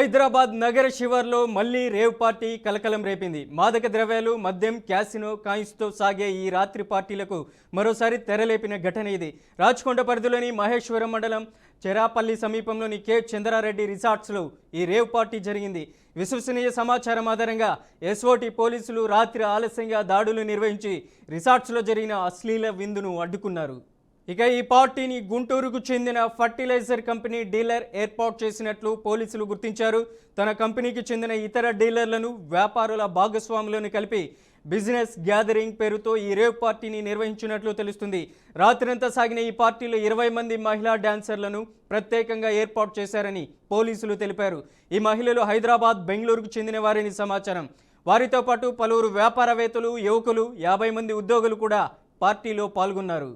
హైదరాబాద్ నగర శివార్లో మళ్లీ rave party కలకలం రేపింది. మాదక ద్రవ్యాలు, మద్యం, క్యాసినో, కాయిన్స్తో సాగే ఈ రాత్రి పార్టీలకు మరోసారి తెరలేపిన ఘటన ఇది. రాచకొండ పరిధిలోని మహేశ్వరం మండలం చెరాపల్లి సమీపంలోని కె చంద్రారెడ్డి రిసార్ట్స్లో ఈ రేవ్ పార్టీ జరిగింది. విశ్వసనీయ సమాచారం ఆధారంగా ఎస్ఓటి పోలీసులు రాత్రి ఆలస్యంగా దాడులు నిర్వహించి రిసార్ట్స్లో జరిగిన అశ్లీల విందును అడ్డుకున్నారు. ఇక ఈ పార్టీని గుంటూరుకు చెందిన ఫర్టిలైజర్ కంపెనీ డీలర్ ఏర్పాటు చేసినట్లు పోలీసులు గుర్తించారు. తన కంపెనీకి చెందిన ఇతర డీలర్లను, వ్యాపారుల భాగస్వాములను కలిపి బిజినెస్ గ్యాదరింగ్ పేరుతో ఈ రేవ్ పార్టీని నిర్వహించినట్లు తెలుస్తుంది. రాత్రంతా సాగిన ఈ పార్టీలో 20 మంది మహిళా డాన్సర్లను ప్రత్యేకంగా ఏర్పాటు చేశారని పోలీసులు తెలిపారు. ఈ మహిళలు హైదరాబాద్, బెంగళూరుకు చెందిన వారని సమాచారం. వారితో పాటు పలువురు వ్యాపారవేత్తలు, యువకులు, 50 మంది ఉద్యోగులు కూడా పార్టీలో పాల్గొన్నారు.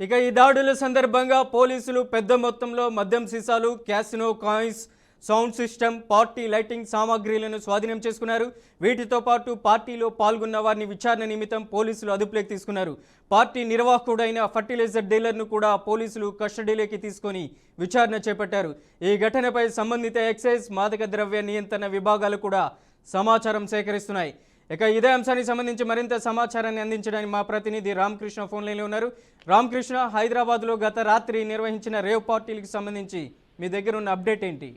ఇక ఈ దాడుల సందర్భంగా పోలీసులు పెద్ద మొత్తంలో మద్యం సీసాలు, casino coins, sound system, party lighting సామాగ్రిలను స్వాధీనం చేసుకున్నారు. వీటితో పాటు పార్టీలో పాల్గొన్న వారిని విచారణ నిమిత్తం పోలీసులు అదుపులోకి తీసుకున్నారు. పార్టీ నిర్వాహకుడైన ఫర్టిలైజర్ డీలర్ను కూడా పోలీసులు కస్టడీలోకి తీసుకొని విచారణ చేపట్టారు. ఈ ఘటనపై సంబంధిత ఎక్సైజ్, మాదక ద్రవ్య నియంత్రణ విభాగాలు కూడా సమాచారం సేకరిస్తున్నాయి. ఇక ఇదే అంశానికి సంబంధించి మరింత సమాచారాన్ని అందించడానికి మా ప్రతినిధి రామకృష్ణ ఫోన్ లైన్లో ఉన్నారు. రామకృష్ణ, హైదరాబాద్లో గత రాత్రి నిర్వహించిన రేవ్ పార్టీలకు సంబంధించి మీ దగ్గర ఉన్న అప్డేట్ ఏంటి?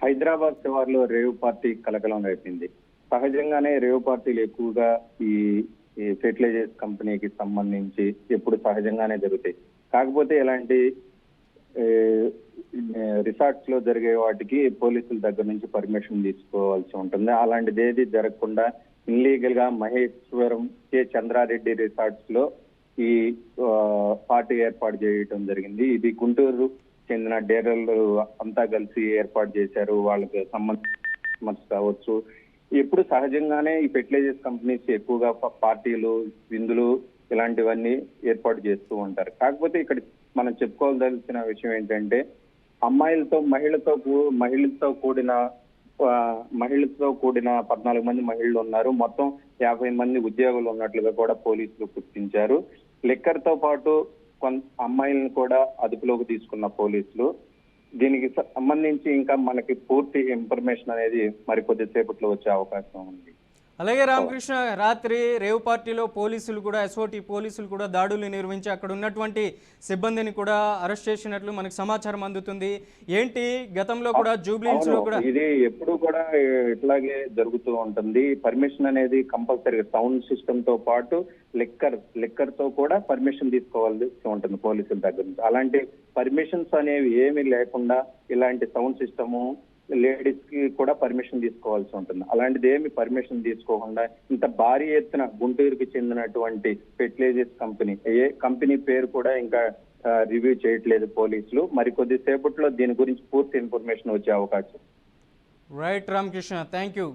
హైదరాబాద్ శివార్లో రేవ్ పార్టీ కలకలం రేపింది. సహజంగానే రేవ్ పార్టీలు ఎక్కువగా ఈ ఫెర్టిలైజర్స్ కంపెనీకి సంబంధించి ఎప్పుడు సహజంగానే జరుగుతాయి. కాకపోతే ఇలాంటి రిసార్ట్స్ లో జరిగే వాటికి పోలీసుల దగ్గర నుంచి పర్మిషన్ తీసుకోవాల్సి ఉంటుంది. అలాంటిది ఏది జరగకుండా ఇన్లీగల్ గా మహేశ్వరం కె చంద్రారెడ్డి రిసార్ట్స్ లో ఈ పార్టీ ఏర్పాటు చేయడం జరిగింది. ఇది గుంటూరు చెందిన డీలర్లు అంతా కలిసి ఏర్పాటు చేశారు. వాళ్ళకి సంబంధించి కావచ్చు. ఇప్పుడు సహజంగానే ఈ ఫెర్టిలైజర్స్ కంపెనీస్ ఎక్కువగా పార్టీలు, విందులు ఇలాంటివన్నీ ఏర్పాటు చేస్తూ ఉంటారు. కాకపోతే ఇక్కడ మనం చెప్పుకోవాల్సిన విషయం ఏంటంటే మహిళలతో కూడిన 14 మంది మహిళలు ఉన్నారు. మొత్తం 50 మంది ఉద్యోగులు ఉన్నట్లుగా కూడా పోలీసులు గుర్తించారు. లిక్కర్ తో పాటు అమ్మాయిలను కూడా అదుపులోకి తీసుకున్న పోలీసులు. దీనికి సంబంధించి ఇంకా మనకి పూర్తి ఇన్ఫర్మేషన్ అనేది మరి కొద్దిసేపట్లో వచ్చే అవకాశం ఉంది. అలాగే రామకృష్ణ, రాత్రి రేవ్ పార్టీలో పోలీసులు కూడా, ఎస్ఓటి పోలీసులు కూడా దాడులు నిర్వహించి అక్కడ ఉన్నటువంటి సిబ్బందిని కూడా అరెస్ట్ చేసినట్లు మనకు సమాచారం అందుతుంది. ఏంటి, గతంలో కూడా జూబ్లీహిల్స్ లో కూడా ఇది ఎప్పుడు కూడా ఇట్లాగే జరుగుతూ ఉంటుంది. పర్మిషన్ అనేది కంపల్సరీగా సౌండ్ సిస్టమ్ తో పాటు లిక్కర్ తో కూడా పర్మిషన్ తీసుకోవాల్సి ఉంటుంది పోలీసుల దగ్గర నుంచి. అలాంటి పర్మిషన్స్ అనేవి ఏమీ లేకుండా ఇలాంటి సౌండ్ సిస్టము లేడీస్ కి కూడా పర్మిషన్ తీసుకోవాల్సి ఉంటుంది. అలాంటిది ఏమి పర్మిషన్ తీసుకోకుండా ఇంత భారీ ఎత్తున గుంటూరుకి చెందినటువంటి ఫెర్టిలైజర్స్ కంపెనీ పేరు కూడా ఇంకా రివ్యూ చేయట్లేదు పోలీసులు. మరి కొద్దిసేపట్లో దీని గురించి పూర్తి ఇన్ఫర్మేషన్ వచ్చే అవకాశం. Right Ramakrishna, thank you.